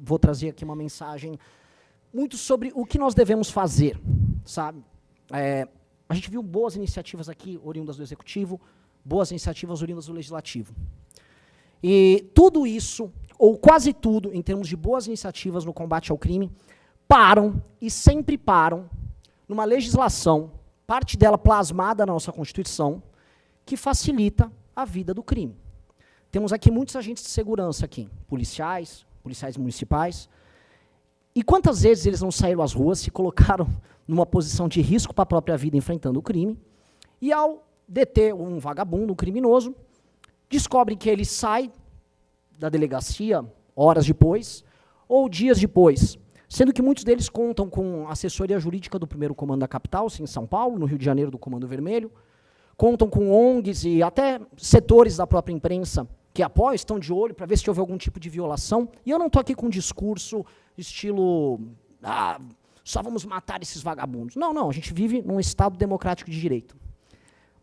vou trazer aqui uma mensagem muito sobre o que nós devemos fazer, sabe? A gente viu boas iniciativas aqui, oriundas do Executivo, boas iniciativas oriundas do Legislativo. E tudo isso, ou quase tudo, em termos de boas iniciativas no combate ao crime, param, e sempre param, numa legislação, parte dela plasmada na nossa Constituição, que facilita a vida do crime. Temos aqui muitos agentes de segurança aqui, policiais municipais, e quantas vezes eles não saíram às ruas, se colocaram numa posição de risco para a própria vida enfrentando o crime, e ao deter um vagabundo, um criminoso, descobrem que ele sai da delegacia horas depois, ou dias depois, sendo que muitos deles contam com assessoria jurídica do primeiro comando da capital, em São Paulo, no Rio de Janeiro do Comando Vermelho, contam com ONGs e até setores da própria imprensa que apoiam, estão de olho para ver se houve algum tipo de violação. E eu não estou aqui com um discurso estilo, só vamos matar esses vagabundos. Não, não, a gente vive num Estado democrático de direito.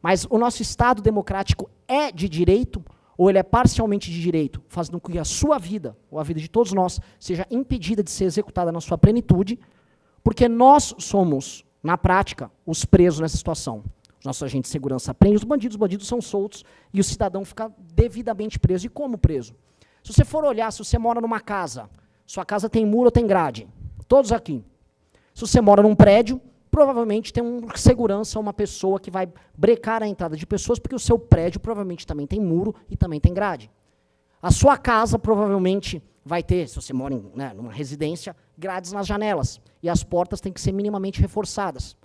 Mas o nosso Estado democrático é de direito ou ele é parcialmente de direito, fazendo com que a sua vida, ou a vida de todos nós, seja impedida de ser executada na sua plenitude, porque nós somos, na prática, os presos nessa situação. Os nossos agentes de segurança prendem os bandidos são soltos, e o cidadão fica devidamente preso. E como preso? Se você for olhar, se você mora numa casa, sua casa tem muro ou tem grade? Todos aqui. Se você mora num prédio, provavelmente tem um segurança, uma pessoa que vai brecar a entrada de pessoas, porque o seu prédio provavelmente também tem muro e também tem grade. A sua casa provavelmente vai ter, se você mora numa residência, grades nas janelas. E as portas têm que ser minimamente reforçadas.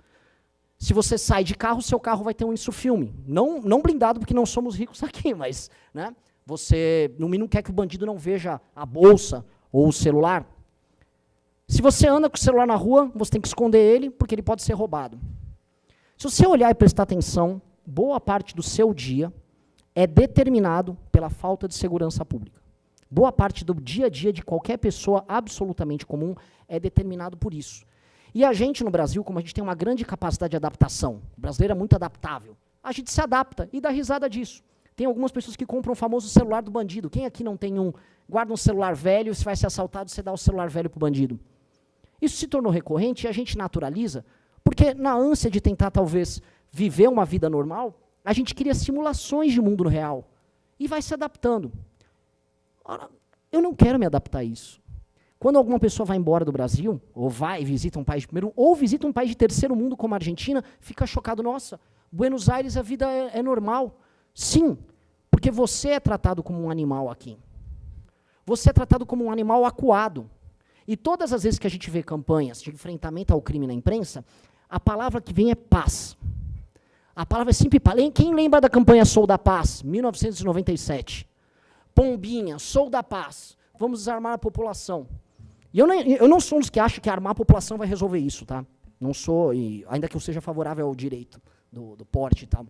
Se você sai de carro, seu carro vai ter um insufilme. Não blindado, porque não somos ricos aqui, mas você, no mínimo, quer que o bandido não veja a bolsa ou o celular. Se você anda com o celular na rua, você tem que esconder ele, porque ele pode ser roubado. Se você olhar e prestar atenção, boa parte do seu dia é determinado pela falta de segurança pública. Boa parte do dia a dia de qualquer pessoa absolutamente comum é determinado por isso. E a gente no Brasil, como a gente tem uma grande capacidade de adaptação, o brasileiro é muito adaptável, a gente se adapta e dá risada disso. Tem algumas pessoas que compram o famoso celular do bandido. Quem aqui não tem guarda um celular velho, se vai ser assaltado, você dá o celular velho para o bandido. Isso se tornou recorrente e a gente naturaliza, porque na ânsia de tentar, talvez, viver uma vida normal, a gente cria simulações de mundo real e vai se adaptando. Ora, eu não quero me adaptar a isso. Quando alguma pessoa vai embora do Brasil, ou vai e visita um país de primeiro, ou visita um país de terceiro mundo como a Argentina, fica chocado, nossa, Buenos Aires a vida é normal. Sim, porque você é tratado como um animal aqui. Você é tratado como um animal acuado. E todas as vezes que a gente vê campanhas de enfrentamento ao crime na imprensa, a palavra que vem é paz. A palavra é sempre paz. Quem lembra da campanha Sou da Paz, 1997? Pombinha, Sou da Paz, vamos desarmar a população. E eu não sou um dos que acha que armar a população vai resolver isso, tá? Não sou, ainda que eu seja favorável ao direito do porte e tal.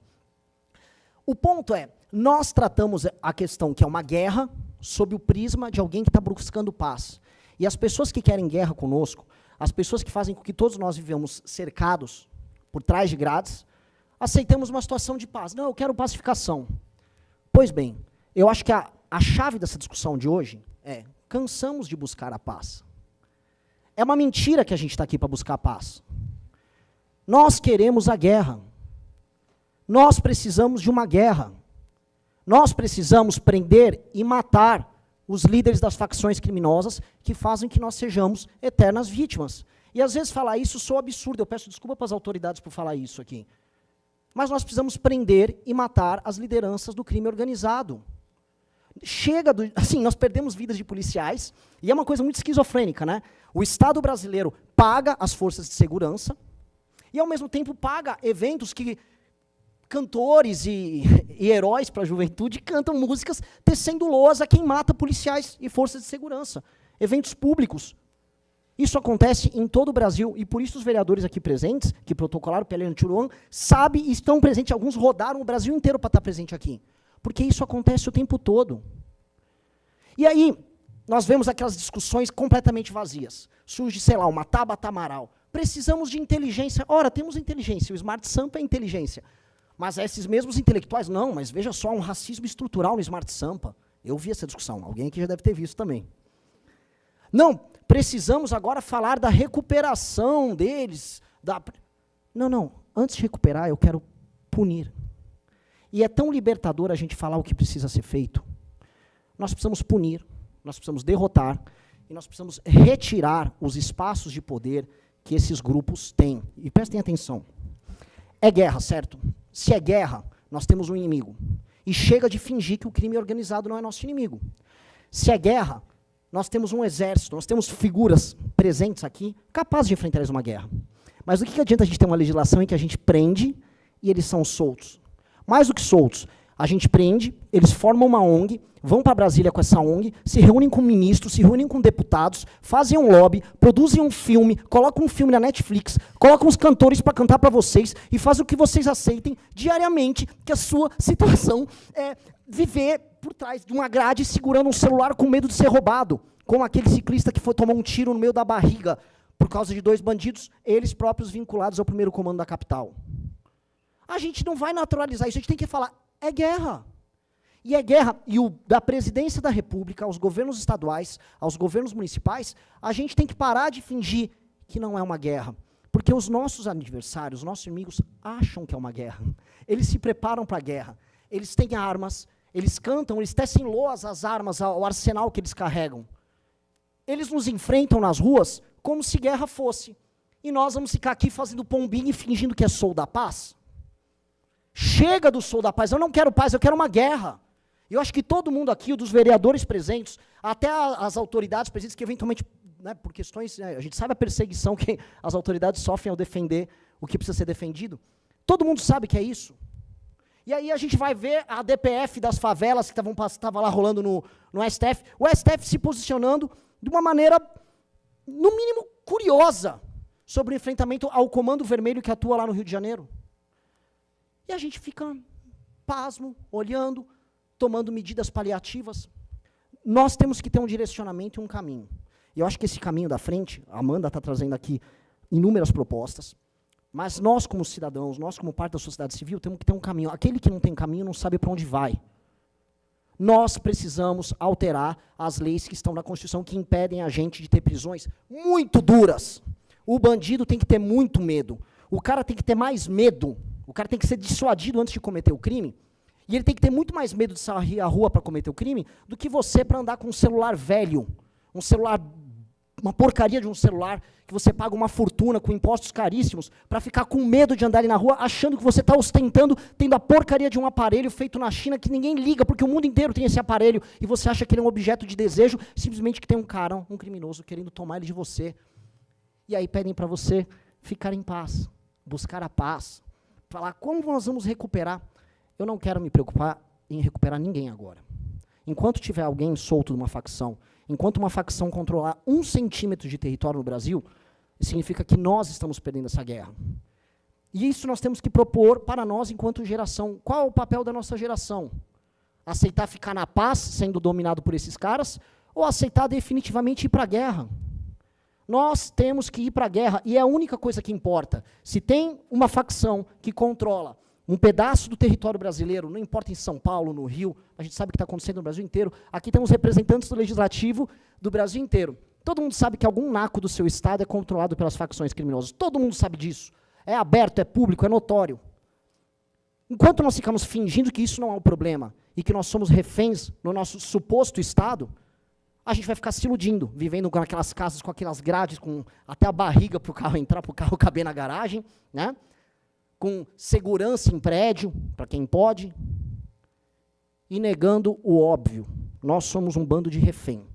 O ponto é, nós tratamos a questão que é uma guerra sob o prisma de alguém que está buscando paz. E as pessoas que querem guerra conosco, as pessoas que fazem com que todos nós vivamos cercados por trás de grades, aceitamos uma situação de paz. Não, eu quero pacificação. Pois bem, eu acho que a chave dessa discussão de hoje é, cansamos de buscar a paz. É uma mentira que a gente está aqui para buscar a paz. Nós queremos a guerra. Nós precisamos de uma guerra. Nós precisamos prender e matar os líderes das facções criminosas que fazem que nós sejamos eternas vítimas. E às vezes falar isso soa absurdo, eu peço desculpa para as autoridades por falar isso aqui. Mas nós precisamos prender e matar as lideranças do crime organizado. Chega assim, nós perdemos vidas de policiais, e é uma coisa muito esquizofrênica, né? O Estado brasileiro paga as forças de segurança, e ao mesmo tempo paga eventos que cantores e heróis para a juventude cantam músicas tecendo loas a quem mata policiais e forças de segurança. Eventos públicos. Isso acontece em todo o Brasil, e por isso os vereadores aqui presentes, que protocolaram pela Antiruan, sabem e estão presentes, alguns rodaram o Brasil inteiro para estar presente aqui. Porque isso acontece o tempo todo. E aí, nós vemos aquelas discussões completamente vazias. Surge, sei lá, uma Tabata Amaral. Precisamos de inteligência. Ora, temos inteligência, o Smart Sampa é inteligência. Mas esses mesmos intelectuais, não, mas veja só, um racismo estrutural no Smart Sampa. Eu vi essa discussão, alguém aqui já deve ter visto também. Não, precisamos agora falar da recuperação deles. Não. Antes de recuperar, eu quero punir. E é tão libertador a gente falar o que precisa ser feito. Nós precisamos punir, nós precisamos derrotar, e nós precisamos retirar os espaços de poder que esses grupos têm. E prestem atenção. É guerra, certo? Se é guerra, nós temos um inimigo. E chega de fingir que o crime organizado não é nosso inimigo. Se é guerra, nós temos um exército, nós temos figuras presentes aqui capazes de enfrentar uma guerra. Mas do que adianta a gente ter uma legislação em que a gente prende e eles são soltos? Mais do que soltos, a gente prende, eles formam uma ONG, vão para Brasília com essa ONG, se reúnem com ministros, se reúnem com deputados, fazem um lobby, produzem um filme, colocam um filme na Netflix, colocam os cantores para cantar para vocês e fazem o que vocês aceitem diariamente, que a sua situação é viver por trás de uma grade segurando um celular com medo de ser roubado, como aquele ciclista que foi tomar um tiro no meio da barriga por causa de 2 bandidos, eles próprios vinculados ao primeiro comando da capital. A gente não vai naturalizar isso, a gente tem que falar, é guerra. E é guerra, e da presidência da República, aos governos estaduais, aos governos municipais, a gente tem que parar de fingir que não é uma guerra. Porque os nossos adversários, os nossos inimigos, acham que é uma guerra. Eles se preparam para a guerra. Eles têm armas, eles cantam, eles tecem loas às armas, ao arsenal que eles carregam. Eles nos enfrentam nas ruas como se guerra fosse. E nós vamos ficar aqui fazendo pombinho e fingindo que é Sou da Paz? Chega do Sou da Paz, eu não quero paz, eu quero uma guerra. Eu acho que todo mundo aqui, dos vereadores presentes, até as autoridades presentes, que eventualmente, né, por questões, a gente sabe a perseguição que as autoridades sofrem ao defender o que precisa ser defendido. Todo mundo sabe que é isso. E aí a gente vai ver a DPF das favelas que estava lá rolando no STF, o STF se posicionando de uma maneira, no mínimo, curiosa, sobre o enfrentamento ao Comando Vermelho que atua lá no Rio de Janeiro. E a gente fica pasmo, olhando, tomando medidas paliativas. Nós temos que ter um direcionamento e um caminho. E eu acho que esse caminho da frente, a Amanda está trazendo aqui inúmeras propostas, mas nós como cidadãos, nós como parte da sociedade civil, temos que ter um caminho. Aquele que não tem caminho não sabe para onde vai. Nós precisamos alterar as leis que estão na Constituição que impedem a gente de ter prisões muito duras. O bandido tem que ter muito medo. O cara tem que ter mais medo. O cara tem que ser dissuadido antes de cometer o crime. E ele tem que ter muito mais medo de sair à rua para cometer o crime do que você para andar com um celular velho. Um celular, uma porcaria de um celular, que você paga uma fortuna com impostos caríssimos, para ficar com medo de andar ali na rua, achando que você está ostentando, tendo a porcaria de um aparelho feito na China que ninguém liga, porque o mundo inteiro tem esse aparelho, e você acha que ele é um objeto de desejo, simplesmente que tem um cara, um criminoso, querendo tomar ele de você. E aí pedem para você ficar em paz, buscar a paz, falar como nós vamos recuperar. Eu não quero me preocupar em recuperar ninguém agora. Enquanto tiver alguém solto de uma facção, enquanto uma facção controlar 1 centímetro de território no Brasil, significa que nós estamos perdendo essa guerra. E isso nós temos que propor para nós enquanto geração. Qual é o papel da nossa geração? Aceitar ficar na paz, sendo dominado por esses caras, ou aceitar definitivamente ir para a guerra? Nós temos que ir para a guerra, e é a única coisa que importa. Se tem uma facção que controla um pedaço do território brasileiro, não importa em São Paulo, no Rio, a gente sabe o que está acontecendo no Brasil inteiro, aqui temos representantes do legislativo do Brasil inteiro. Todo mundo sabe que algum naco do seu estado é controlado pelas facções criminosas. Todo mundo sabe disso. É aberto, é público, é notório. Enquanto nós ficamos fingindo que isso não é um problema, e que nós somos reféns no nosso suposto estado, a gente vai ficar se iludindo, vivendo com aquelas casas, com aquelas grades, com até a barriga para o carro entrar, para o carro caber na garagem, né? Com segurança em prédio, para quem pode, e negando o óbvio. Nós somos um bando de refém.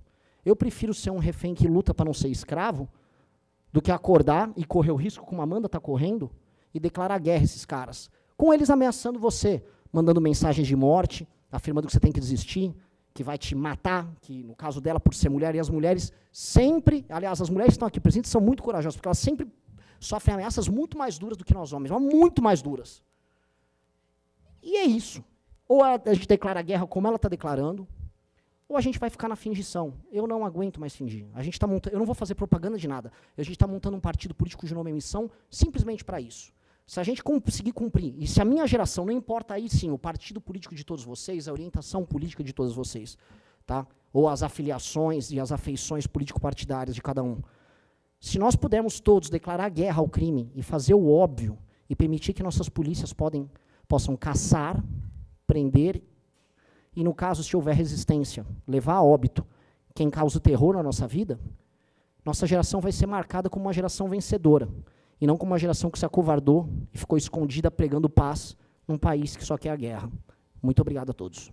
Eu prefiro ser um refém que luta para não ser escravo, do que acordar e correr o risco, como a Amanda está correndo, e declarar guerra a esses caras. Com eles ameaçando você, mandando mensagens de morte, afirmando que você tem que desistir, que vai te matar, que no caso dela, por ser mulher, e as mulheres sempre, aliás, as mulheres que estão aqui presentes são muito corajosas, porque elas sempre sofrem ameaças muito mais duras do que nós homens, mas muito mais duras. E é isso. Ou a gente declara a guerra como ela está declarando, ou a gente vai ficar na fingição. Eu não aguento mais fingir. A gente tá montando, eu não vou fazer propaganda de nada. A gente está montando um partido político de nome e missão simplesmente para isso. Se a gente conseguir cumprir, e se a minha geração, não importa aí sim, o partido político de todos vocês, a orientação política de todos vocês, tá? ou as afiliações e as afeições político-partidárias de cada um. Se nós pudermos todos declarar guerra ao crime e fazer o óbvio e permitir que nossas polícias possam caçar, prender e, no caso, se houver resistência, levar a óbito quem causa o terror na nossa vida, nossa geração vai ser marcada como uma geração vencedora e não como uma geração que se acovardou e ficou escondida pregando paz num país que só quer a guerra. Muito obrigado a todos.